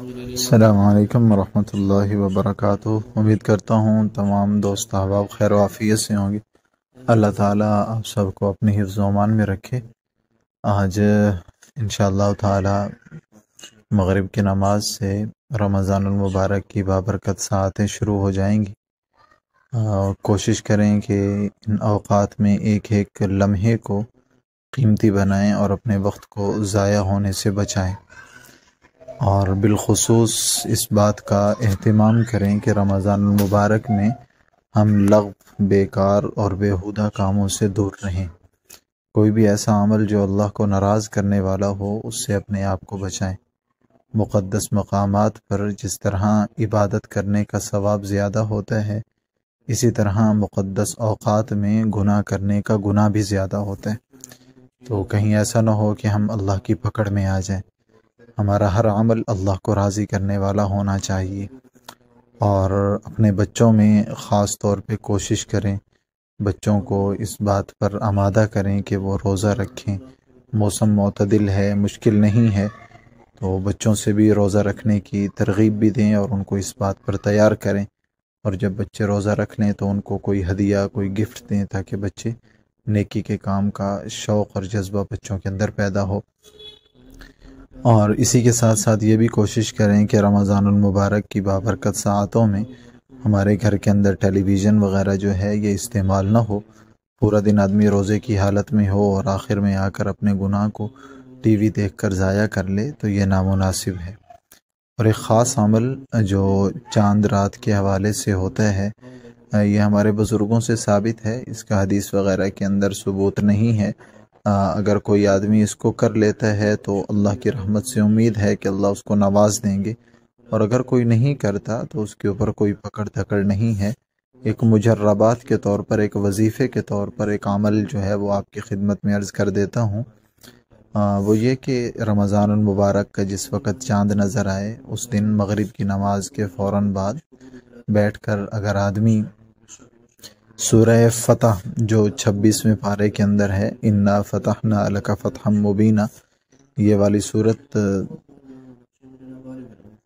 السلام علیکم ورحمۃ اللہ وبرکاتہ۔ امید کرتا ہوں تمام دوست احباب خیر و عافیت سے ہوں گے۔ اللہ تعالیٰ آپ سب کو اپنی حفظ و امان میں رکھے۔ آج انشاءاللہ تعالیٰ مغرب کی نماز سے رمضان المبارک کی بابرکت ساعتیں شروع ہو جائیں گی۔ کوشش کریں کہ ان اوقات میں ایک ایک لمحے کو قیمتی بنائیں اور اپنے وقت کو ضائع ہونے سے بچائیں، اور بالخصوص اس بات کا اہتمام کریں کہ رمضان المبارک میں ہم لغو، بیکار اور بیہودہ کاموں سے دور رہیں۔ کوئی بھی ایسا عمل جو اللہ کو ناراض کرنے والا ہو، اس سے اپنے آپ کو بچائیں۔ مقدس مقامات پر جس طرح عبادت کرنے کا ثواب زیادہ ہوتا ہے، اسی طرح مقدس اوقات میں گناہ کرنے کا گناہ بھی زیادہ ہوتا ہے۔ تو کہیں ایسا نہ ہو کہ ہم اللہ کی پکڑ میں آ جائیں۔ ہمارا ہر عمل اللہ کو راضی کرنے والا ہونا چاہیے، اور اپنے بچوں میں خاص طور پہ کوشش کریں، بچوں کو اس بات پر آمادہ کریں کہ وہ روزہ رکھیں۔ موسم معتدل ہے، مشکل نہیں ہے، تو بچوں سے بھی روزہ رکھنے کی ترغیب بھی دیں اور ان کو اس بات پر تیار کریں، اور جب بچے روزہ رکھ لیں تو ان کو کوئی ہدیہ، کوئی گفٹ دیں، تاکہ بچے نیکی کے کام کا شوق اور جذبہ بچوں کے اندر پیدا ہو۔ اور اسی کے ساتھ ساتھ یہ بھی کوشش کریں کہ رمضان المبارک کی بابرکت ساعتوں میں ہمارے گھر کے اندر ٹیلی ویژن وغیرہ جو ہے یہ استعمال نہ ہو۔ پورا دن آدمی روزے کی حالت میں ہو اور آخر میں آ کر اپنے گناہ کو ٹی وی دیکھ کر ضائع کر لے، تو یہ نامناسب ہے۔ اور ایک خاص عمل جو چاند رات کے حوالے سے ہوتا ہے، یہ ہمارے بزرگوں سے ثابت ہے، اس کا حدیث وغیرہ کے اندر ثبوت نہیں ہے۔ اگر کوئی آدمی اس کو کر لیتا ہے تو اللہ کی رحمت سے امید ہے کہ اللہ اس کو نواز دیں گے، اور اگر کوئی نہیں کرتا تو اس کے اوپر کوئی پکڑ دھکڑ نہیں ہے۔ ایک مجربات کے طور پر، ایک وظیفے کے طور پر ایک عمل جو ہے وہ آپ کی خدمت میں عرض کر دیتا ہوں۔ وہ یہ کہ رمضان المبارک کا جس وقت چاند نظر آئے، اس دن مغرب کی نماز کے فوراً بعد بیٹھ کر اگر آدمی سورہ فتح جو 26ویں پارے کے اندر ہے، انا فتحنا لک فتحا مبینا، یہ والی صورت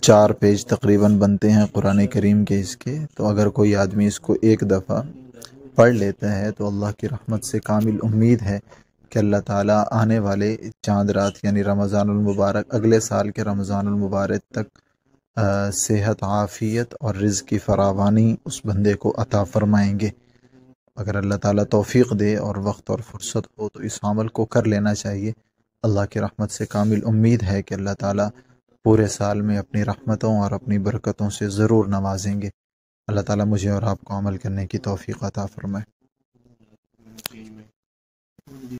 4 پیج تقریباً بنتے ہیں قرآن کریم کے اس کے، تو اگر کوئی آدمی اس کو ایک دفعہ پڑھ لیتا ہے تو اللہ کی رحمت سے کامل امید ہے کہ اللہ تعالیٰ آنے والے چاند رات یعنی رمضان المبارک، اگلے سال کے رمضان المبارک تک صحت، عافیت اور رزق کی فراوانی اس بندے کو عطا فرمائیں گے۔ اگر اللہ تعالیٰ توفیق دے اور وقت اور فرصت ہو تو اس عمل کو کر لینا چاہیے۔ اللہ کی رحمت سے کامل امید ہے کہ اللہ تعالیٰ پورے سال میں اپنی رحمتوں اور اپنی برکتوں سے ضرور نوازیں گے۔ اللہ تعالیٰ مجھے اور آپ کو عمل کرنے کی توفیق عطا فرمائے۔